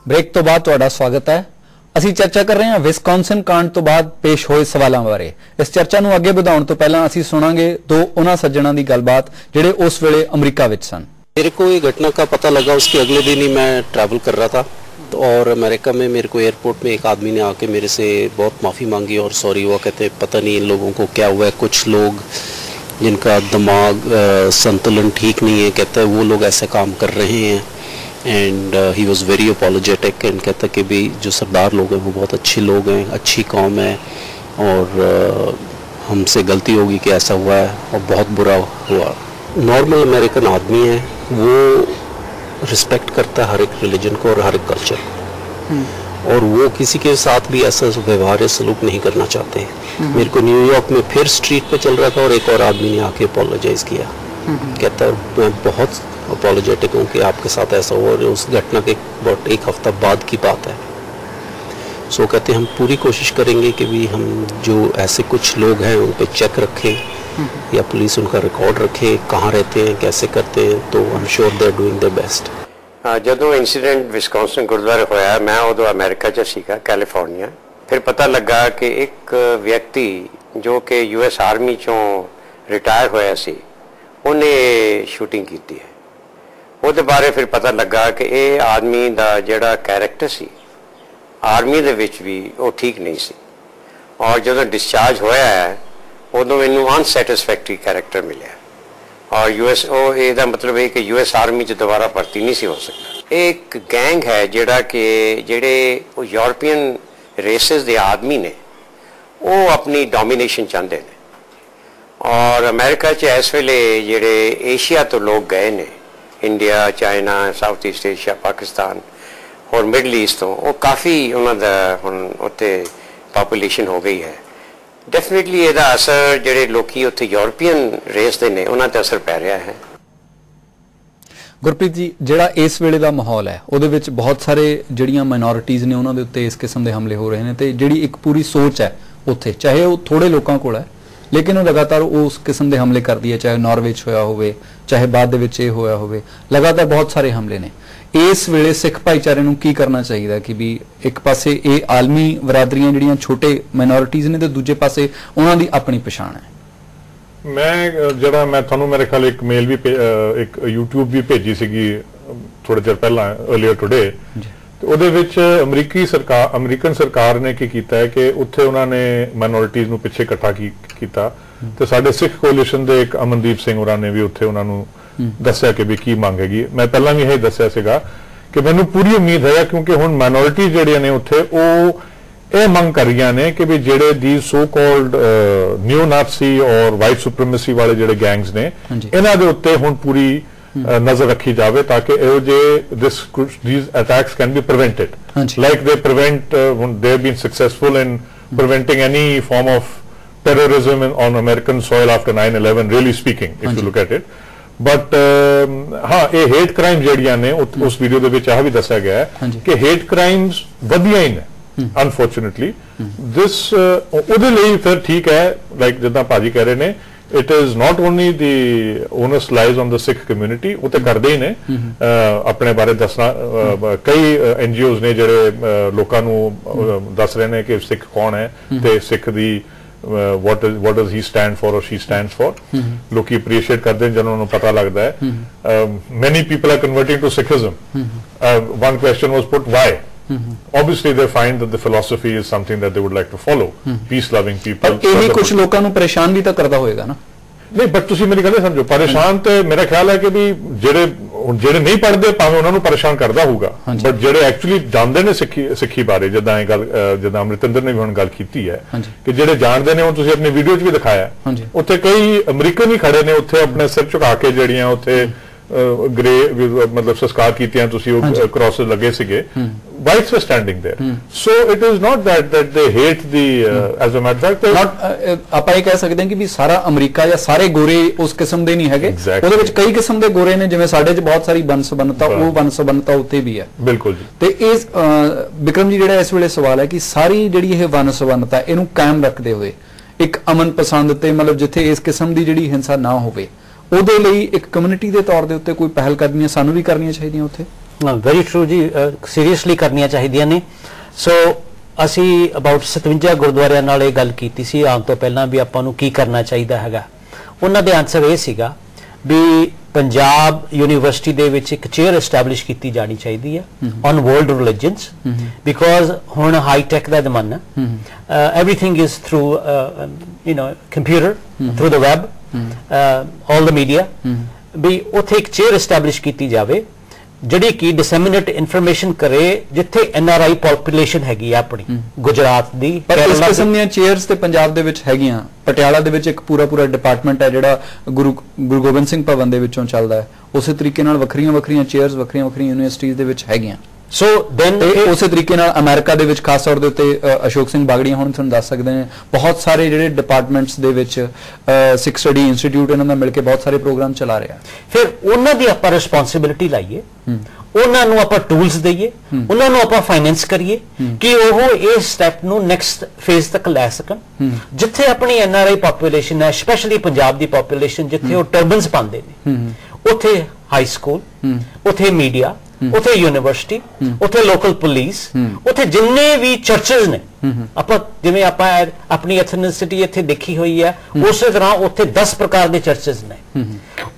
Break तो बाद तुहाडा स्वागत है। ਅਸੀਂ चर्चा कर रहे हैं विस्कॉन्सिन कांड तो बाद पेश होए सवालों बारे। इस चर्चा ਨੂੰ ਅੱਗੇ ਵਧਾਉਣ ਤੋਂ ਪਹਿਲਾਂ ਅਸੀਂ ਸੁਣਾਂਗੇ ਦੋ ਉਹਨਾਂ ਸੱਜਣਾਂ ਦੀ ਗੱਲਬਾਤ ਜਿਹੜੇ ਉਸ ਵੇਲੇ ਅਮਰੀਕਾ ਵਿੱਚ ਸਨ। मेरे को ये घटना का पता लगा उसके अगले दिन ही मैं ट्रैवल कर रहा था और अमेरिका में मेरे को एयरपोर्ट में एक आदमी ने आके मेरे से बहुत माफ़ी मांगी और सॉरी हुआ। कहते पता नहीं इन लोगों को क्या हुआ है, कुछ लोग जिनका दिमाग संतुलन ठीक नहीं है, कहता है वो लोग ऐसे काम कर रहे हैं। And he was very apologetic and कहता कि भी जो सरदार लोग हैं वो बहुत अच्छे लोग हैं, अच्छी कौम है और हमसे गलती होगी कि ऐसा हुआ है और बहुत बुरा हुआ। नॉर्मल अमेरिकन आदमी है, वो रिस्पेक्ट करता है हर एक रिलीजन को और हर एक कल्चर को और वो किसी के साथ भी ऐसा व्यवहार या सलूक नहीं करना चाहते हैं। मेरे को न्यूयॉर्क में फिर स्ट्रीट पे चल रहा था और एक और आदमी ने आके अपोलोजाइज किया। कहता है मैं बहुत अपोलोजेटिक हूँ कि आपके साथ ऐसा हुआ और उस घटना के बहुत एक हफ्ता बाद की बात है। सो कहते हैं हम पूरी कोशिश करेंगे कि भी हम जो ऐसे कुछ लोग हैं उन पर चेक रखें या पुलिस उनका रिकॉर्ड रखे, कहाँ रहते हैं, कैसे करते हैं, तो I am sure they are doing the best. ਜਦੋਂ इंसीडेंट विस्कॉन्सिन गुरुद्वारे होया मैं उदो अमेरिका च सीगा कैलिफोर्निया। फिर पता लगा कि एक व्यक्ति जो कि US आर्मी चों रिटायर होया सी उन्हें शूटिंग की है। ਉਹਦੇ ਬਾਰੇ फिर पता लगा कि ये आदमी का ਜਿਹੜਾ कैरेक्टर सी आर्मी ਦੇ ਵਿੱਚ भी वो ठीक नहीं सी और ਜਦੋਂ डिस्चार्ज होया है उदों मैनू अनसैटिस्फैक्टरी कैरेक्टर मिले और US ਇਹਦਾ मतलब है कि US आर्मी च दोबारा भर्ती नहीं सी हो सकता। एक गैंग है ਜਿਹੜਾ कि ਜਿਹੜੇ यूरोपियन रेसिस ਦੇ आदमी ने वो अपनी डोमीनेशन चाहते हैं और अमेरिका च इस वेले ਜਿਹੜੇ एशिया तो लोग गए ने India, China, south east Asia, Pakistan और मिडल ईस्ट तो वो काफ़ी उन्होंने हुण उत्ते पॉपूलेशन हो गई है। डेफिनेटली ਇਹਦਾ असर ਜਿਹੜੇ ਲੋਕੀ ਉੱਥੇ यूरोपियन रेस ਦੇ ਨੇ ਉਹਨਾਂ ਤੇ असर ਪੈ ਰਿਹਾ है। ਗੁਰਪ੍ਰੀਤ ਜੀ, ਜਿਹੜਾ ਇਸ ਵੇਲੇ ਦਾ ਮਾਹੌਲ ਹੈ ਉਹਦੇ ਵਿੱਚ ਬਹੁਤ ਸਾਰੇ ਜਿਹੜੀਆਂ ਮਾਈਨੋਰਿਟੀਜ਼ ਨੇ ਉਹਨਾਂ ਦੇ ਉੱਤੇ ਇਸ ਕਿਸਮ ਦੇ ਹਮਲੇ ਹੋ ਰਹੇ ਨੇ ਤੇ ਜਿਹੜੀ ਇੱਕ ਪੂਰੀ ਸੋਚ ਹੈ ਉੱਥੇ, ਚਾਹੇ ਉਹ ਥੋੜੇ ਲੋਕਾਂ ਕੋਲ ਹੈ लेकिन वो लगातार उस किस्म के हमले कर दिए, चाहे नॉर्वे होया होवे, चाहे बाद दे विच होया होवे, लगातार बहुत सारे हमले ने। इस वेले सिख भाईचारे नूं की करना चाहिए कि भी एक पासे ये आलमी बरादरियां जिहड़ियां छोटे माइनॉरिटीज़ ने ते दूजे पासे उन्हां दी अपनी पछाण है। मैं तुहानूं मेरे ख्याल एक मेल भी एक यूट्यूब भी भेजी सीगी थोड़े चिर पहला अर्लीयर टुडे। ਉਹਦੇ ਵਿੱਚ ਅਮਰੀਕਨ ਸਰਕਾਰ ਨੇ ਕੀ ਕੀਤਾ ਹੈ ਕਿ ਉੱਥੇ ਉਹਨਾਂ ਨੇ ਮਾਈਨੋਰਿਟੀਜ਼ ਨੂੰ ਪਿੱਛੇ ਇਕੱਠਾ ਕੀਤਾ ਤੇ ਸਾਡੇ ਸਿੱਖ ਕੋਲੀਸ਼ਨ ਦੇ ਇੱਕ ਅਮਨਦੀਪ ਸਿੰਘ ਹੋਰਾਂ ਨੇ ਵੀ ਉੱਥੇ ਉਹਨਾਂ ਨੂੰ ਦੱਸਿਆ ਕਿ ਵੀ ਕੀ ਮੰਗ ਹੈਗੀ। ਮੈਂ ਪਹਿਲਾਂ ਵੀ ਇਹ ਦੱਸਿਆ ਸੀਗਾ ਕਿ ਮੈਨੂੰ ਪੂਰੀ ਉਮੀਦ ਹੈ ਕਿਉਂਕਿ ਹੁਣ ਮਾਈਨੋਰਿਟੀਜ਼ ਜਿਹੜੀਆਂ ਨੇ ਉੱਥੇ ਉਹ ਇਹ ਮੰਗ ਕਰ ਰਹੀਆਂ ਨੇ ਕਿ ਵੀ ਜਿਹੜੇ ਦੀ ਸੋ ਕਾਲਡ ਨਿਓ ਨਾਜ਼ੀ ਔਰ ਵਾਈਟ ਸੁਪਰੀਮੇਸੀ ਵਾਲੇ ਜਿਹੜੇ ਗੈਂਗਸ ਨੇ ਇਹਨਾਂ ਦੇ ਉੱਤੇ ਹੁਣ ਪੂਰੀ नजर रखी जाए ताकि these attacks can be prevented like they prevent they have been successful in preventing any form of terrorism on American soil after 9/11 really speaking if you look at it but हाँ ये hate crime ਜਿਹੜੀਆਂ ਨੇ उस video ਦੇ ਵਿੱਚ ਆ ਵੀ ਦੱਸਿਆ ਗਿਆ ਹੈ कि hate crimes ਵਧੀਆਂ ਹੀ ਨੇ unfortunately this ਉਹਦੇ ਲਈ ਫਿਰ ਠੀਕ ਹੈ like ਜਿੱਦਾਂ ਭਾਜੀ ਕਹਿ ਰਹੇ ਨੇ it is not only the onus lies on the Sikh community, वो तो करते ही ने अपने बारे दसना कई NGOs ने ਜਿਹੜੇ ਲੋਕਾਂ ਨੂੰ ਦੱਸ ਰਹੇ ਨੇ ਕਿ ਸਿੱਖ ਕੌਣ ਹੈ ਤੇ ਸਿੱਖ ਦੀ what does he stand for or she stands for। ਲੋਕੀ appreciate ਕਰਦੇ ਨੇ ਜਦੋਂ ਨੂੰ ਪਤਾ ਲੱਗਦਾ ਹੈ। many people are converting to Sikhism। one question was put, why? Obviously they find that the philosophy is something that they would like to follow, peace loving people। पर ਇਹ ਕੁਝ ਲੋਕਾਂ ਨੂੰ ਪਰੇਸ਼ਾਨ ਵੀ ਤਾਂ ਕਰਦਾ ਹੋਏਗਾ ਨਾ। ਨਹੀਂ ਬਟ ਤੁਸੀਂ ਮੇਰੀ ਗੱਲ ਸਮਝੋ, ਪਰੇਸ਼ਾਨ ਤੇ ਮੇਰਾ ਖਿਆਲ ਹੈ ਕਿ ਵੀ ਜਿਹੜੇ ਨਹੀਂ ਪੜ੍ਹਦੇ ਭਾਵੇਂ ਉਹਨਾਂ ਨੂੰ ਪਰੇਸ਼ਾਨ ਕਰਦਾ ਹੋਊਗਾ ਬਟ ਜਿਹੜੇ ਐਕਚੁਅਲੀ ਜਾਣਦੇ ਨੇ ਸਿੱਖੀ ਬਾਰੇ ਜਿੱਦਾਂ ਇਹ ਗੱਲ ਜਿੱਦਾਂ ਅਮਰਿਤਿੰਦਰ ਨੇ ਵੀ ਹੁਣ ਗੱਲ ਕੀਤੀ ਹੈ ਕਿ ਜਿਹੜੇ ਜਾਣਦੇ ਨੇ ਉਹ ਤੁਸੀਂ ਆਪਣੀ ਵੀਡੀਓ 'ਚ ਵੀ ਦਿਖਾਇਆ ਉੱਥੇ ਕਈ ਅਮਰੀਕਨ ਵੀ ਖੜੇ ਨੇ ਉੱਥੇ ਆਪਣੇ ਸਿਰ ਝੁਕਾ ਕੇ ਜਿਹੜੀਆਂ ਉੱਥੇ ग्रे मतलब संस्कार कीतियां तुसी क्रॉसेस लगे सीगे whites were standing there so it is not that they hate the as a matter of fact not ਆਪਾਂ ਇਹ ਕਹਿ ਸਕਦੇ ਹਾਂ ਕਿ ਵੀ ਸਾਰਾ ਅਮਰੀਕਾ ਜਾਂ ਸਾਰੇ ਗੋਰੇ ਉਸ ਕਿਸਮ ਦੇ ਨਹੀਂ ਹੈਗੇ। ਉਹਦੇ ਵਿੱਚ ਕਈ ਕਿਸਮ ਦੇ ਗੋਰੇ ਨੇ ਜਿਵੇਂ ਸਾਡੇ 'ਚ ਬਹੁਤ ਸਾਰੀ ਬਨਸਬਨਤਾ ਉਹ ਬਨਸਬਨਤਾ ਉੱਤੇ ਵੀ ਹੈ। ਬਿਲਕੁਲ ਜੀ। ਤੇ ਇਹ ਵਿਕਰਮ ਜੀ ਜਿਹੜਾ ਇਸ ਵੇਲੇ ਸਵਾਲ ਹੈ ਕਿ ਸਾਰੀ ਜਿਹੜੀ ਇਹ ਬਨਸਬਨਤਾ ਇਹਨੂੰ ਕਾਇਮ ਰੱਖਦੇ ਹੋਏ ਇੱਕ ਅਮਨ ਪਸੰਦ ਤੇ ਮਤਲਬ ਜਿੱਥੇ ਇਸ ਕਿਸਮ ਦੀ ਜਿਹੜੀ ਹਿੰਸਾ ਨਾ ਹੋਵੇ ਉਹਦੇ ਲਈ ਇੱਕ ਕਮਿਊਨਿਟੀ ਦੇ ਤੌਰ ਦੇ ਉੱਤੇ ਕੋਈ ਪਹਿਲ ਕਦਮੀਆਂ ਸਾਨੂੰ ਵੀ ਕਰਨੀਆਂ ਚਾਹੀਦੀਆਂ ਉੱਥੇ। ਵੈਰੀ ਟਰੂ ਜੀ, ਸੀਰੀਅਸਲੀ ਕਰਨੀਆਂ ਚਾਹੀਦੀਆਂ ਨੇ। ਸੋ ਅਸੀਂ ਅਬਾਊਟ 57 ਗੁਰਦੁਆਰਿਆਂ ਨਾਲ ਇਹ ਗੱਲ ਕੀਤੀ ਸੀ ਆਉਣ ਤੋਂ ਪਹਿਲਾਂ ਵੀ ਆਪਾਂ ਨੂੰ ਕੀ ਕਰਨਾ ਚਾਹੀਦਾ ਹੈਗਾ। ਉਹਨਾਂ ਦੇ ਆਨਸਰ ਇਹ ਸੀਗਾ ਵੀ ਪੰਜਾਬ ਯੂਨੀਵਰਸਿਟੀ ਦੇ ਵਿੱਚ ਇੱਕ ਚੇਅਰ ਐਸਟੈਬਲਿਸ਼ ਕੀਤੀ ਜਾਣੀ ਚਾਹੀਦੀ ਹੈ ਔਨ ਵਰਲਡ ਰਿਲੀਜਨਸ, ਬਿਕੋਜ਼ ਹੁਣ ਹਾਈ ਟੈਕ ਦਾ ਜ਼ਮਾਨਾ, everything is through computer, through the web, all the media, ਵੀ ਉੱਥੇ ਇੱਕ ਚੇਅਰ ਐਸਟੈਬਲਿਸ਼ ਕੀਤੀ ਜਾਵੇ ਜਿਹੜੀ ਕਿ ਡਿਸੈਮੀਨੇਟ ਇਨਫੋਰਮੇਸ਼ਨ ਕਰੇ ਜਿੱਥੇ NRI ਪੋਪੂਲੇਸ਼ਨ ਹੈਗੀ ਆ ਆਪਣੀ ਗੁਜਰਾਤ ਦੀ। ਪਰ ਇਸ ਕਿਸਮ ਦੀਆਂ ਚੇਅਰਸ ਤੇ ਪੰਜਾਬ ਦੇ ਵਿੱਚ ਹੈਗੀਆਂ। ਪਟਿਆਲਾ ਦੇ ਵਿੱਚ ਇੱਕ ਪੂਰਾ ਡਿਪਾਰਟਮੈਂਟ ਹੈ ਜਿਹੜਾ ਗੁਰੂ ਗੋਬਿੰਦ ਸਿੰਘ ਭਵਨ ਦੇ ਵਿੱਚੋਂ ਚੱਲਦਾ ਹੈ। ਉਸੇ ਤਰੀਕੇ ਨਾਲ ਵੱਖਰੀਆਂ ਚੇਅਰਸ ਵੱਖਰੀਆਂ ਯੂਨੀਵਰਸਿਟੀਜ਼ ਦੇ ਵਿੱਚ ਹੈਗੀਆਂ। ਸੋ ਦੈਨ ਉਸੇ ਤਰੀਕੇ ਨਾਲ ਅਮਰੀਕਾ ਦੇ ਵਿੱਚ ਖਾਸ ਤੌਰ ਦੇ ਉੱਤੇ ਅਸ਼ੋਕ ਸਿੰਘ ਬਾਗੜੀਆਂ ਹੁਣ ਤੁਹਾਨੂੰ ਦੱਸ ਸਕਦੇ ਨੇ ਬਹੁਤ ਸਾਰੇ ਜਿਹੜੇ ਡਿਪਾਰਟਮੈਂਟਸ ਦੇ ਵਿੱਚ ਸਿੱਖ ਸਟੱਡੀ ਇੰਸਟੀਚਿਊਟ ਇਹਨਾਂ ਦਾ ਮਿਲ ਕੇ ਬਹੁਤ ਸਾਰੇ ਪ੍ਰੋਗਰਾਮ ਚਲਾ ਰਿਹਾ। ਫਿਰ ਉਹਨਾਂ ਦੀ ਆਪਾਂ ਰਿਸਪੌਂਸਿਬਿਲਿਟੀ ਲਾਈਏ, ਉਹਨਾਂ ਨੂੰ ਆਪਾਂ ਟੂਲਸ ਦਈਏ, ਉਹਨਾਂ ਨੂੰ ਆਪਾਂ ਫਾਈਨੈਂਸ ਕਰੀਏ ਕਿ ਉਹ ਇਸ ਸਟੈਪ ਨੂੰ ਨੈਕਸਟ ਫੇਜ਼ ਤੱਕ ਲੈ ਸਕਣ। ਜਿੱਥੇ ਆਪਣੀ NRI ਪੋਪੂਲੇਸ਼ਨ ਹੈ, ਸਪੈਸ਼ਲੀ ਪੰਜਾਬ ਦੀ ਪੋਪੂਲੇਸ਼ਨ ਜਿੱਥੇ ਉਹ ਟਰਬਨਸ ਪਾਉਂਦੇ ਨੇ, ਉੱਥੇ ਹਾਈ ਸਕੂਲ, ਉੱਥੇ ਮੀਡੀਆ, ਉੱਥੇ ਯੂਨੀਵਰਸਿਟੀ, ਉੱਥੇ ਲੋਕਲ ਪੁਲਿਸ, ਉੱਥੇ ਜਿੰਨੇ ਵੀ ਚਰਚਸ ਨੇ, ਆਪਾਂ ਜਿਵੇਂ ਆਪਾਂ ਆਪਣੀ ਐਥਨਿਸਿਟੀ ਇੱਥੇ ਦੇਖੀ ਹੋਈ ਹੈ ਉਸੇ ਤਰ੍ਹਾਂ ਉੱਥੇ 10 ਪ੍ਰਕਾਰ ਦੇ ਚਰਚਸ ਨੇ,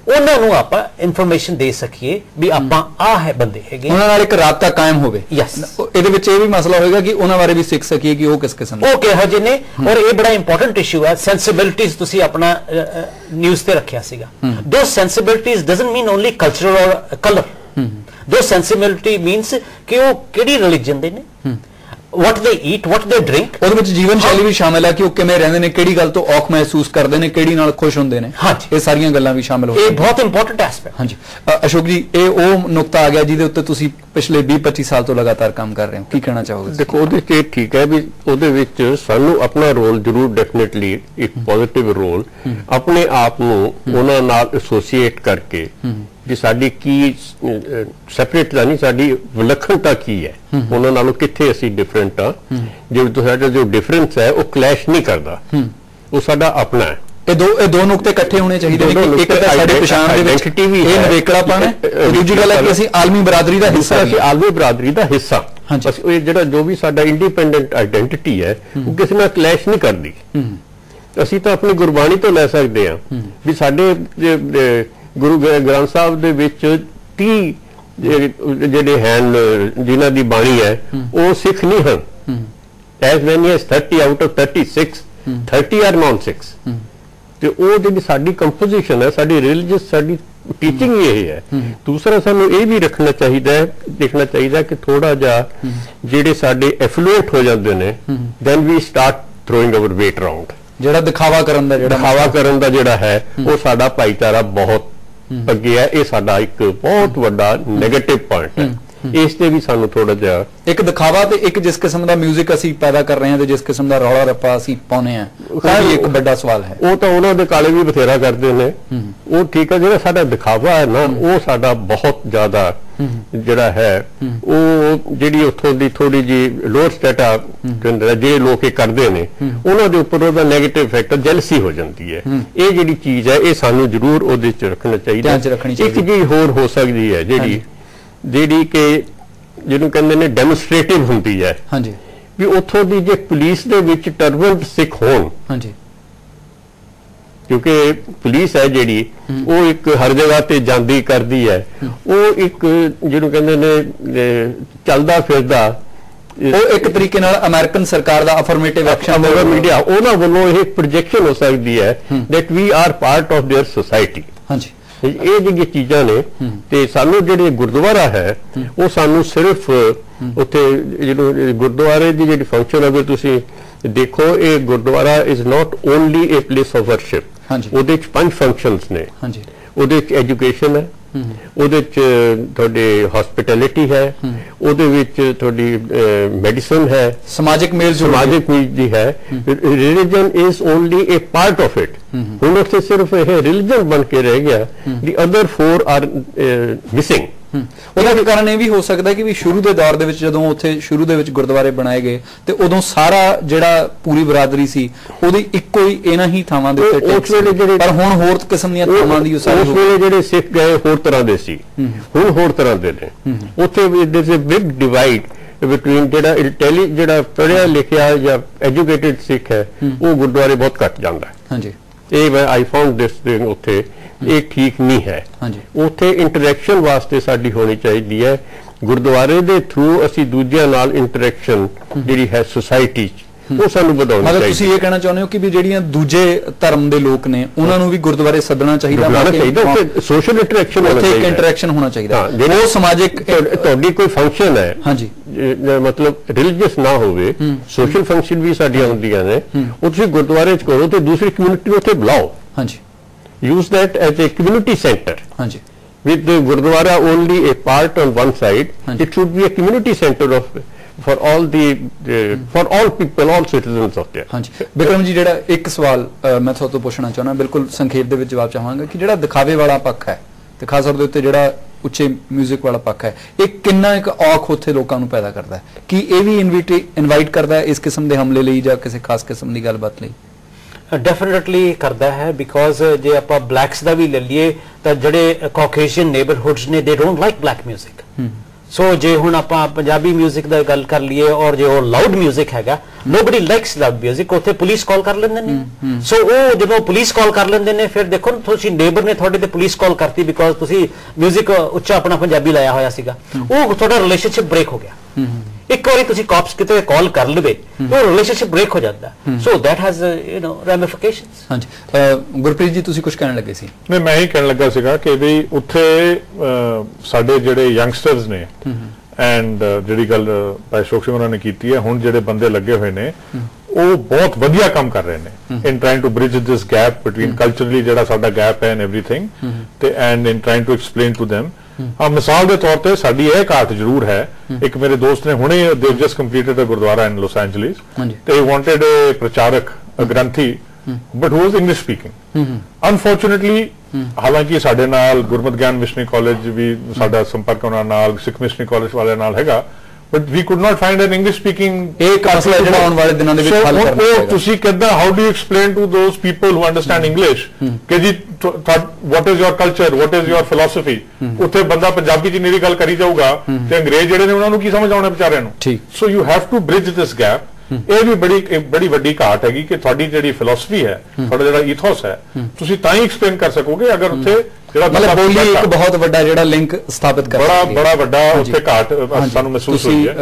ਉਹਨਾਂ ਨੂੰ ਆਪਾਂ ਇਨਫੋਰਮੇਸ਼ਨ ਦੇ ਸਕੀਏ ਵੀ ਆਪਾਂ ਆਹ ਹੈ ਬੰਦੇ ਹੈਗੇ, ਉਹਨਾਂ ਨਾਲ ਇੱਕ ਰਾਬਤਾ ਕਾਇਮ ਹੋਵੇ। ਇਹਦੇ ਵਿੱਚ ਇਹ ਵੀ ਮਸਲਾ ਹੋਏਗਾ ਕਿ ਉਹਨਾਂ ਬਾਰੇ ਵੀ ਸਿੱਖ ਸਕੀਏ ਕਿ ਉਹ ਕਿਸ ਕਿਸਮ ਉਹ ਕਿਹੋ ਜਿਹੇ ਨੇ। ਔਰ ਇਹ ਬੜਾ ਇੰਪੋਰਟੈਂਟ ਇਸ਼ੂ ਹੈ। ਸੈਂਸਿਬਿਲਿਟੀਜ਼ ਤੁਸੀਂ ਆਪਣਾ ਨਿਊਜ਼ ਤੇ ਰੱਖਿਆ ਸੀਗਾ। ਦੋ ਸੈਂਸਿਬਿਲਿਟੀਜ਼ ਡਸਨਟ ਮੀਨ ਓਨਲੀ ਕਲਚਰ ਔਰ ਕਲਰ। ਦੋ ਸੈਂਸਿਬਿਲਿਟੀ ਮੀਨਸ ਕਿ ਉਹ ਕਿਹੜੀ ਰਿਲੀਜਨ ਦੇ ਨੇ, what they eat, what they drink, ਉਹਦੇ ਵਿੱਚ ਜੀਵਨ ਸ਼ੈਲੀ ਵੀ ਸ਼ਾਮਿਲ ਹੈ ਕਿ ਉਹ ਕਿਵੇਂ ਰਹਿੰਦੇ ਨੇ, ਕਿਹੜੀ ਗੱਲ ਤੋਂ ਔਖ ਮਹਿਸੂਸ ਕਰਦੇ ਨੇ, ਕਿਹੜੀ ਨਾਲ ਖੁਸ਼ ਹੁੰਦੇ ਨੇ। ਇਹ ਸਾਰੀਆਂ ਗੱਲਾਂ ਵੀ ਸ਼ਾਮਿਲ ਹੋ ਇਹ ਬਹੁਤ ਇੰਪੋਰਟੈਂਟ ਐਸਪੈਕਟ। ਹਾਂਜੀ ਅਸ਼ੋਕ ਜੀ, ਇਹ ਉਹ ਨੁਕਤਾ ਆ ਗਿਆ ਜਿਹਦੇ ਉੱਤੇ ਤੁਸੀਂ ਪਿਛਲੇ 20-25 ਸਾਲ ਤੋਂ ਲਗਾਤਾਰ ਕੰਮ ਕਰ ਰਹੇ ਹੋ, ਕੀ ਕਹਿਣਾ ਚਾਹੋਗੇ? ਦੇਖੋ ਉਹਦੇ ਚ ਠੀਕ ਹੈ ਵੀ ਉਹਦੇ ਵਿੱਚ ਸਾਨੂੰ ਆਪਣਾ ਰੋਲ ਜ਼ਰੂਰ ਡੈਫੀਨਿਟਲੀ ਇੱਕ ਪੋਜ਼ਿਟਿਵ ਰੋਲ ਆਪਣੇ ਆਪ ਨੂੰ ਉਹਨਾਂ ਨਾਲ ਐਸੋਸੀਏਟ ਕਰਕੇ ਵੀ ਸਾਡੀ ਕੀ ਸੈਪਰੇਟ ਨਹੀਂ, ਸਾਡੀ ਵਿਲੱਖਣਤਾ ਕੀ ਹੈ, ਉਹਨਾਂ ਨਾਲੋਂ ਕਿੱਥੇ ਅਸੀਂ ਡਿਫਰੈਂਟ ਆ, ਸਾਡਾ ਜੋ ਡਿਫਰੈਂਸ ਹੈ ਉਹ ਕਲੈਸ਼ ਨਹੀਂ ਕਰਦਾ, ਉਹ ਸਾਡਾ ਆਪਣਾ ਹੈ। ਇਹ ਦੋ ਨੁਕਤੇ ਇਕੱਠੇ ਹੋਣੇ ਚਾਹੀਦੇ ਨੇ। ਇੱਕ ਤਾਂ ਸਾਡੀ ਪਛਾਣ ਦੇ ਵਿੱਚ ਇਹ ਨਵੇਕਲਾਪਣ ਹੈ, ਦੂਜੀ ਗੱਲ ਹੈ ਕਿ ਅਸੀਂ ਆਲਮੀ ਬਰਾਦਰੀ ਦਾ ਹਿੱਸਾ, ਅਸੀਂ ਆਲਮੀ ਬਰਾਦਰੀ ਦਾ ਹਿੱਸਾ। ਬਸ ਇਹ ਜਿਹੜਾ ਜੋ ਵੀ ਸਾਡਾ ਇੰਡੀਪੈਂਡੈਂਟ ਆਈਡੈਂਟੀਟੀ ਹੈ ਉਹ ਕਿਸੇ ਨਾਲ ਕਲੈਸ਼ ਨਹੀਂ ਕਰਦੀ। ਅਸੀਂ ਤਾਂ ਆਪਣੀ ਗੁਰਬਾਣੀ ਤੋਂ ਲੈ ਸਕਦੇ ਹਾਂ ਵੀ ਸਾਡੇ ਗੁਰੂ ਗ੍ਰੰਥ ਸਾਹਿਬ ਦੇ ਵਿੱਚ 30 ਜਿਹੜੇ ਹਨ ਜਿਨ੍ਹਾਂ ਦੀ ਬਾਣੀ ਹੈ ਉਹ ਸਿੱਖ ਨਹੀਂ ਹਨ। As many as 30 out of 36 30 are non Sikhs. ਤੇ ਉਹ ਜਿਹੜੀ ਸਾਡੀ ਕੰਪੋਜੀਸ਼ਨ ਹੈ, ਸਾਡੀ ਰਿਲੀਜੀਅਸ ਸਾਡੀ ਟੀਚਿੰਗ ਇਹ ਹੈ। ਦੂਸਰਾ ਸਾਨੂੰ ਇਹ ਵੀ ਦੇਖਣਾ ਚਾਹੀਦਾ ਕਿ ਥੋੜਾ ਜਿਹਾ ਜਿਹੜੇ ਸਾਡੇ ਐਫਲੂਐਂਟ ਹੋ ਜਾਂਦੇ ਨੇ, then we start throwing our weight around. ਜਿਹੜਾ ਦਿਖਾਵਾ ਕਰਨ ਦਾ ਜਿਹੜਾ ਹੈ ਉਹ ਸਾਡਾ ਭਾਈਚਾਰਾ ਬਹੁਤ ਅੱਗੇ ਹੈ। ਇਹ ਸਾਡਾ ਇੱਕ ਬਹੁਤ ਵੱਡਾ ਨੈਗੇਟਿਵ ਪੁਆਇੰਟ ਹੈ। ਇਸ ਤੇ ਵੀ ਸਾਨੂੰ ਥੋੜਾ ਜਿਹਾ ਇੱਕ ਦਿਖਾਵਾ ਤੇ ਇੱਕ ਜਿਸ ਕਿਸਮ ਦਾ 뮤직 ਅਸੀਂ ਪੈਦਾ ਕਰ ਰਹੇ ਹਾਂ ਤੇ ਜਿਸ ਕਿਸਮ ਦਾ ਰੌਲਾ ਰੱਪਾ ਅਸੀਂ ਪਾਉਨੇ ਆ, ਉਹ ਵੀ ਇੱਕ ਵੱਡਾ ਸਵਾਲ ਹੈ। ਉਹ ਤਾਂ ਉਹਨਾਂ ਦੇ ਕਾਲੇ ਵੀ ਬਥੇਰਾ ਕਰਦੇ ਨੇ, ਉਹ ਠੀਕ ਹੈ। ਜਿਹੜਾ ਸਾਡਾ ਦਿਖਾਵਾ ਹੈ ਨਾ, ਉਹ ਸਾਡਾ ਬਹੁਤ ਜ਼ਿਆਦਾ ਜਿਹੜਾ ਹੈ, ਉਹ ਜਿਹੜੀ ਉੱਥੋਂ ਦੀ ਥੋੜੀ ਜੀ ਲੋਅਰ ਸਟੇਟਾ ਜਿਹੜੇ ਲੋਕ ਇਹ ਕਰਦੇ ਨੇ, ਉਹਨਾਂ ਦੇ ਉੱਪਰ ਉਹਦਾ ਨੈਗੇਟਿਵ ਇਫੈਕਟ ਜੈਲਸੀ ਹੋ ਜਾਂਦੀ ਹੈ। ਇਹ ਜਿਹੜੀ ਚੀਜ਼ ਹੈ ਇਹ ਸਾਨੂੰ ਜ਼ਰੂਰ ਉਹਦੇ ਚ ਰੱਖਣਾ ਚਾਹੀਦਾ। ਇੱਕ ਚੀਜ਼ ਹੋਰ ਹੋ ਸਕਦੀ ਹੈ ਜਿਹੜੀ ਕਿ ਜਿਹਨੂੰ ਕਹਿੰਦੇ ਨੇ ਡੈਮੋਨਸਟ੍ਰੇਟਿਵ ਹੁੰਦੀ ਹੈ, ਵੀ ਉੱਥੋਂ ਦੀ ਜੇ ਪੁਲਿਸ ਦੇ ਵਿੱਚ ਟਰਬਨਡ ਸਿੱਖ ਹੋਣ, ਕਿਉਂਕਿ ਪੁਲਿਸ ਹੈ ਜਿਹੜੀ ਉਹ ਇੱਕ ਹਰ ਜਗ੍ਹਾ ਤੇ ਜਾਂਦੀ ਕਰਦੀ ਹੈ, ਉਹ ਇੱਕ ਜਿਹਨੂੰ ਕਹਿੰਦੇ ਨੇ ਚੱਲਦਾ ਫਿਰਦਾ, ਉਹ ਇੱਕ ਤਰੀਕੇ ਨਾਲ ਅਮਰੀਕਨ ਸਰਕਾਰ ਦਾ ਅਫਰਮੇਟਿਵ ਐਕਸ਼ਨ ਮੀਡੀਆ ਉਹਨਾਂ ਵੱਲੋਂ ਇਹ ਪ੍ਰੋਜੈਕਸ਼ਨ ਹੋ ਸਕਦੀ ਹੈ that we are part of their society. ਇਹ ਜਿਹੜੀਆਂ ਚੀਜ਼ਾਂ ਨੇ, ਤੇ ਸਾਨੂੰ ਜਿਹੜੇ ਗੁਰਦੁਆਰਾ ਹੈ ਉਹ ਸਾਨੂੰ ਸਿਰਫ ਉੱਥੇ ਜਿਹੜੇ ਗੁਰਦੁਆਰੇ ਦੀ ਜਿਹੜੀ ਫੰਕਸ਼ਨ, ਅਗਰ ਤੁਸੀਂ ਦੇਖੋ, ਇਹ Gurdwara is not only A place of worship. ਉਹਦੇ ਚ 5 ਫੰਕਸ਼ਨਸ ਨੇ। ਉਹਦੇ ਚ ਐਜੂਕੇਸ਼ਨ ਹੈ, ਉਹਦੇ ਚ ਤੁਹਾਡੇ ਹਸਪਿਟੈਲਿਟੀ ਹੈ, ਉਹਦੇ ਵਿੱਚ ਤੁਹਾਡੀ ਮੈਡੀਸਨ ਹੈ, ਸਮਾਜਿਕ ਮੇਲ ਦੀ ਹੈ। Religion is only A part of it. ਹੁਣ ਉੱਥੇ ਸਿਰਫ ਇਹ ਰਿਲੀਜਨ ਬਣ ਕੇ ਰਹਿ ਗਿਆ, ਦੀ ਅਦਰ 4 ਆਰ ਮਿਸਿੰਗ। ਉਹਦਾ ਕਾਰਨ ਇਹ ਵੀ ਹੋ ਸਕਦਾ ਕਿ ਵੀ ਸ਼ੁਰੂ ਦੇ ਦੌਰ ਦੇ ਵਿੱਚ ਜਦੋਂ ਉੱਥੇ ਸ਼ੁਰੂ ਦੇ ਵਿੱਚ ਗੁਰਦੁਆਰੇ ਬਣਾਏ ਗਏ ਤੇ ਉਦੋਂ ਸਾਰਾ ਜਿਹੜਾ ਪੂਰੀ ਬਰਾਦਰੀ ਸੀ ਉਹਦੀ ਇੱਕੋ ਹੀ ਇਹਨਾਂ ਹੀ ਥਾਵਾਂ ਦੇ ਉੱਤੇ ਉਸ ਵੇਲੇ ਜਿਹੜੇ ਪਰ ਹੁਣ ਹੋਰ ਕਿਸਮ ਦੀਆਂ ਥਾਵਾਂ ਦੀ ਉਸ ਵੇਲੇ ਜਿਹੜੇ ਸਿੱਖ ਗਏ ਹੋਰ ਤਰ੍ਹਾਂ ਦੇ ਸੀ, ਹੁਣ ਹੋਰ ਤਰ੍ਹਾਂ ਦੇ ਨੇ। ਉੱਥੇ there is a big divide between ਜਿਹੜਾ ਪੜ੍ਹਿਆ ਲਿਖਿਆ ਜਾਂ ਐਜੂਕੇਟਿਡ ਸਿੱਖ ਹੈ ਉਹ ਗੁਰਦੁਆਰੇ ਬਹੁਤ ਘੱਟ ਜਾਂਦਾ ਹੈ। ਹਾਂਜੀ, ਇਹ ਮੈਂ ਆਈ ਫਾਊਂਡ ਦਿਸ ਉੱਥੇ ਇਹ ਠੀਕ ਨਹੀਂ ਹੈ। ਹਾਂਜੀ, ਉੱਥੇ ਇੰਟਰੈਕਸ਼ਨ ਵਾਸਤੇ ਸਾਡੀ ਹੋਣੀ ਚਾਹੀਦੀ ਹੈ। ਗੁਰਦੁਆਰੇ ਦੇ ਥਰੂ ਅਸੀਂ ਦੂਜਿਆਂ ਨਾਲ ਇੰਟਰੈਕਸ਼ਨ ਜਿਹੜੀ ਹੈ ਸੁਸਾਇਟੀ 'ਚ ਉਹ ਸਾਨੂੰ ਵਧਾਉਣੀ ਚਾਹੀਦੀ। ਮਤਲਬ ਤੁਸੀਂ ਇਹ ਕਹਿਣਾ ਚਾਹੁੰਦੇ ਹੋ ਕਿ ਵੀ ਜਿਹੜੀਆਂ ਦੂਜੇ ਧਰਮ ਦੇ ਲੋਕ ਨੇ ਉਹਨਾਂ ਨੂੰ ਵੀ ਗੁਰਦੁਆਰੇ ਸੱਦਣਾ ਚਾਹੀਦਾ, ਉੱਥੇ ਸੋਸ਼ਲ ਇੰਟਰੈਕਸ਼ਨ ਹੋਣਾ ਚਾਹੀਦਾ, ਇੰਟਰੈਕਸ਼ਨ ਹੋਣਾ ਚਾਹੀਦਾ। ਉਹ ਸਮਾਜਿਕ ਤੁਹਾਡੀ ਕੋਈ ਫੰਕਸ਼ਨ ਹੈ, ਹਾਂਜੀ, ਮਤਲਬ ਰਿਲੀਜੀਅਸ ਨਾ ਹੋਵੇ, ਸੋਸ਼ਲ ਫੰਕਸ਼ਨ ਵੀ ਸਾਡੀਆਂ ਹੁੰਦੀਆਂ ਨੇ, ਉਹ ਤੁਸੀਂ ਗੁਰਦੁਆਰੇ 'ਚ ਕਰੋ ਤੇ ਦੂਸਰੀ ਕਮਿਊਨਿਟੀ ਨੂੰ ਉੱਥੇ ਬੁਲਾਓ। ਹਾਂਜੀ, use that as a community center. ਹਾਂਜੀ, with the Gurdwara only a part on one side, it should be a community center for all people, all citizens of there. ਹਾਂਜੀ। ਬਿਕਰਮ ਜੀ, ਜਿਹੜਾ ਇੱਕ ਸਵਾਲ ਮੈਂ ਤੁਹਾਡੇ ਤੋਂ ਪੁੱਛਣਾ ਚਾਹੁੰਦਾ, ਬਿਲਕੁਲ ਸੰਖੇਪ ਦੇ ਵਿੱਚ ਜਵਾਬ ਚਾਹਾਂਗਾ ਕਿ ਜਿਹੜਾ ਦਿਖਾਵੇ ਵਾਲਾ ਪੱਖ ਹੈ ਤੇ ਖਾਸ ਤੌਰ ਦੇ ਉੱਤੇ ਜਿਹੜਾ ਉੱਚੇ ਮਿਊਜ਼ਿਕ ਵਾਲਾ ਪੱਖ ਹੈ, ਇਹ ਕਿੰਨਾ ਇੱਕ ਔਖ ਉੱਥੇ ਲੋਕਾਂ ਨੂੰ ਪੈਦਾ ਕਰਦਾ ਹੈ? ਕਿ ਇਹ ਵੀ ਇਨਵਾਈਟ ਕਰਦਾ ਹੈ ਇਸ ਕਿਸਮ ਦੇ ਹਮਲੇ ਲਈ ਜਾਂ ਕਿਸੇ ਖਾਸ ਕਿਸਮ ਦੀ ਗੱਲਬਾਤ ਲਈ? ਡੈਫੀਨਿਟਲੀ ਕਰਦਾ ਹੈ, ਬਿਕੋਜ਼ ਜੇ ਆਪਾਂ ਬਲੈਕਸ ਦਾ ਵੀ ਲੈ ਲਈਏ ਤਾਂ ਜਿਹੜੇ ਕਾਕੇਸ਼ੀਅਨ ਨੇਬਰਹੁੱਡਸ ਨੇ ਦੇ ਡੋਂਟ ਲਾਈਕ ਬਲੈਕ ਮਿਊਜ਼ਿਕ। ਸੋ ਜੇ ਹੁਣ ਆਪਾਂ ਪੰਜਾਬੀ ਮਿਊਜ਼ਿਕ ਦਾ ਗੱਲ ਕਰ ਲਈਏ ਔਰ ਜੇ ਉਹ ਲਾਊਡ ਮਿਊਜ਼ਿਕ ਹੈਗਾ, ਨੋਬਡੀ ਲਾਈਕਸ ਲਾਊਡ ਮਿਊਜ਼ਿਕ, ਉੱਥੇ ਪੁਲਿਸ ਕਾਲ ਕਰ ਲੈਂਦੇ ਨੇ। ਸੋ ਉਹ ਜਦੋਂ ਪੁਲਿਸ ਕਾਲ ਕਰ ਲੈਂਦੇ ਨੇ ਫਿਰ ਦੇਖੋ ਨਾ, ਤੁਸੀਂ ਨੇਬਰ ਨੇ ਤੁਹਾਡੇ ਤੇ ਪੁਲਿਸ ਕਾਲ ਕਰਤੀ ਬਿਕੋਜ਼ ਤੁਸੀਂ ਮਿਊਜ਼ਿਕ ਉੱਚਾ ਆਪਣਾ ਪੰਜਾਬੀ ਲਾਇਆ ਹੋਇਆ ਸੀਗਾ, ਉਹ ਤੁਹਾਡਾ ਰਿਲੇਸ਼ਨਸ਼ਿਪ ਬ੍ਰੇਕ ਹੋ ਗਿਆ। ਇੱਕ ਵਾਰੀ ਤੁਸੀਂ ਕਾਪਸ ਕਿਤੇ ਕਾਲ ਕਰ ਲਵੇ ਉਹ ਰਿਲੇਸ਼ਨਸ਼ਿਪ ਬ੍ਰੇਕ ਹੋ ਜਾਂਦਾ। So that has ramifications. ਹਾਂਜੀ, ਗੁਰਪ੍ਰੀਤ ਜੀ ਤੁਸੀਂ ਕੁਝ ਕਹਿਣ ਲੱਗੇ ਸੀ? ਨਹੀਂ, ਮੈਂ ਹੀ ਕਹਿਣ ਲੱਗਾ ਸੀਗਾ ਕਿ ਵੀ ਉੱਥੇ ਸਾਡੇ ਜਿਹੜੇ ਯੰਗਸਟਰਸ ਨੇ ਐਂਡ ਜਿਹੜੀ ਗੱਲ ਭਾਈ ਅਸ਼ੋਕ ਸਿੰਘ ਉਹਨਾਂ ਨੇ ਕੀਤੀ ਹੈ, ਹੁਣ ਜਿਹੜੇ ਬੰਦੇ ਲੱਗੇ ਹੋਏ ਨੇ ਉਹ ਬਹੁਤ ਵਧੀਆ ਕੰਮ ਕਰ ਰਹੇ ਨੇ in trying to bridge this gap between culturally ਜਿਹੜਾ ਸਾਡਾ ਗੈਪ ਹੈ ਐਂਡ ਐਵਰੀਥਿੰਗ, ਤੇ and in trying to explain to them। ਮਿਸਾਲ ਦੇ ਤੌਰ ਤੇ ਸਾਡੀ ਇਹ ਘਾਟ ਜ਼ਰੂਰ ਹੈ। ਇੱਕ ਮੇਰੇ ਦੋਸਤ ਨੇ ਹੁਣੇ ਦੇ ਜਸਟ ਕੰਪਲੀਟਡ ਅ ਗੁਰਦੁਆਰਾ ਇਨ ਲਾਸ ਐਂਜਲਿਸ, ਤੇ ਹੀ ਵਾਂਟਡ ਅ ਪ੍ਰਚਾਰਕ, ਅ ਗ੍ਰੰਥੀ, but who was English speaking. Unfortunately ਹਾਲਾਂਕਿ ਸਾਡੇ ਨਾਲ ਗੁਰਮਤਿ ਗਿਆਨ ਮਿਸ਼ਨਰੀ ਕਾਲਜ ਵੀ ਸਾਡਾ ਸੰਪਰਕ ਉਹਨਾਂ ਨਾਲ, ਸਿੱਖ ਮਿਸ਼ਨਰੀ ਕਾਲਜ ਵਾਲਿਆਂ ਨਾਲ ਹੈਗਾ, but we could not find an English speaking ਮਸਲਾ ਜਿਹੜਾ ਆਉਣ ਵਾਲੇ ਦਿਨਾਂ ਦੇ ਵਿੱਚ ਹੱਲ ਕਰਨਾ ਪਏਗਾ। ਤੁਸੀਂ ਕਿੱਦਾਂ, how do you explain to those people who understand English ਕਿ ਜੀ what is your culture, what is your philosophy? ਉੱਥੇ ਬੰਦਾ ਪੰਜਾਬੀ 'ਚ ਮੇਰੀ ਗੱਲ ਕਰੀ ਜਾਊਗਾ ਤੇ ਅੰਗਰੇਜ਼ ਜਿਹੜੇ ਨੇ ਉਹਨਾਂ ਨੂੰ ਕੀ ਸਮਝ ਆਉਣਾ ਵਿਚਾਰਿਆਂ ਨੂੰ? So you have to bridge this gap। ਇਹ ਵੀ ਬੜੀ ਵੱਡੀ ਘਾਟ ਹੈਗੀ ਕਿ ਤੁਹਾਡੀ ਜਿਹੜੀ ਫਿਲਾਸਫੀ ਹੈ, ਤੁਹਾਡਾ ਜਿਹੜਾ ਈਥੋਸ ਹੈ, ਤੁਸੀਂ ਤਾਂ ਹੀ ਐਕਸਪਲੇਨ ਕਰ ਸਕੋਗੇ ਅਗਰ ਉੱਥੇ ਜਿਹੜਾ ਮਤਲਬ ਬੋਲੀ ਇੱਕ ਬਹੁਤ ਵੱਡਾ ਜਿਹੜਾ ਲਿੰਕ ਸਥਾਪਿਤ ਕਰ ਸਕਦੀ ਹੈ। ਬੜਾ ਵੱਡਾ ਉੱਥੇ ਘਾਟ ਸਾਨੂੰ ਮਹਿਸੂਸ ਹੋਈ ਹੈ।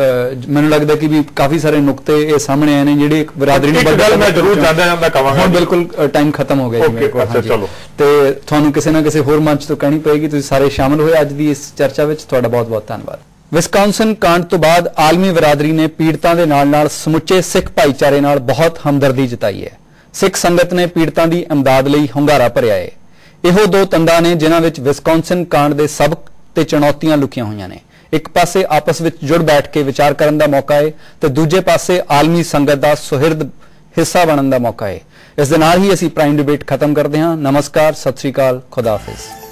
ਮੈਨੂੰ ਲੱਗਦਾ ਕਿ ਵੀ ਕਾਫੀ ਸਾਰੇ ਨੁਕਤੇ ਇਹ ਸਾਹਮਣੇ ਆਏ ਨੇ ਜਿਹੜੇ ਇੱਕ ਬਰਾਦਰੀ ਨੂੰ ਗੱਲ ਮੈਂ ਜ਼ਰੂਰ ਜਾਂਦਾ ਕਹਾਂਗਾ। ਹੁਣ ਬਿਲਕੁਲ ਟਾਈਮ ਖਤਮ ਹੋ ਗਿਆ ਜੀ ਮੇਰੇ ਕੋਲ। ਚਲੋ, ਤੇ ਤੁਹਾਨੂੰ ਕਿਸੇ ਨਾ ਕਿਸੇ ਹੋਰ ਮੰਚ ਤੋਂ ਕਹਿਣੀ ਪਏਗੀ। ਤੁਸੀਂ ਸਾਰੇ ਸ਼ਾਮਲ ਹੋਏ ਅੱਜ ਦੀ ਇਸ ਚਰਚਾ ਵਿੱਚ, ਤੁਹਾਡਾ ਬਹੁਤ ਬਹੁਤ ਧੰਨਵਾਦ। ਵਿਸਕਾਂਸਨ ਕਾਂਡ ਤੋਂ ਬਾਅਦ ਆਲਮੀ ਬਰਾਦਰੀ ਨੇ ਪੀੜਤਾਂ ਦੇ ਨਾਲ ਸਮੁੱਚੇ ਸਿੱਖ ਭਾਈਚਾਰੇ ਨਾਲ ਬਹੁਤ ਹਮਦਰਦੀ ਜਤਾਈ ਹੈ। ਸਿੱਖ ਸੰਗਤ ਨੇ ਪੀੜਤਾਂ ਦੀ ਇਮਦਾਦ ਲਈ ਹੁੰਗਾਰਾ ਭਰਿਆ ਹੈ। ਇਹੋ ਦੋ ਤੰਦਾਂ ਨੇ ਜਿਨ੍ਹਾਂ ਵਿੱਚ ਵਿਸਕਾਂਸਨ ਕਾਂਡ ਦੇ ਸਬਕ ਤੇ ਚੁਣੌਤੀਆਂ ਲੁਕੀਆਂ ਹੋਈਆਂ ਨੇ। ਇੱਕ ਪਾਸੇ ਆਪਸ ਵਿੱਚ ਜੁੜ ਬੈਠ ਕੇ ਵਿਚਾਰ ਕਰਨ ਦਾ ਮੌਕਾ ਹੈ ਤੇ ਦੂਜੇ ਪਾਸੇ ਆਲਮੀ ਸੰਗਤ ਦਾ ਸੁਹਿਰਦ ਹਿੱਸਾ ਬਣਨ ਦਾ ਮੌਕਾ ਹੈ। ਇਸ ਦੇ ਨਾਲ ਹੀ ਅਸੀਂ ਪ੍ਰਾਈਮ ਡਿਬੇਟ ਖਤਮ ਕਰਦੇ ਹਾਂ। ਨਮਸਕਾਰ, ਸਤਿ ਸ੍ਰੀ ਅਕਾਲ, ਖੁਦਾ ਹਾਫਿਜ਼।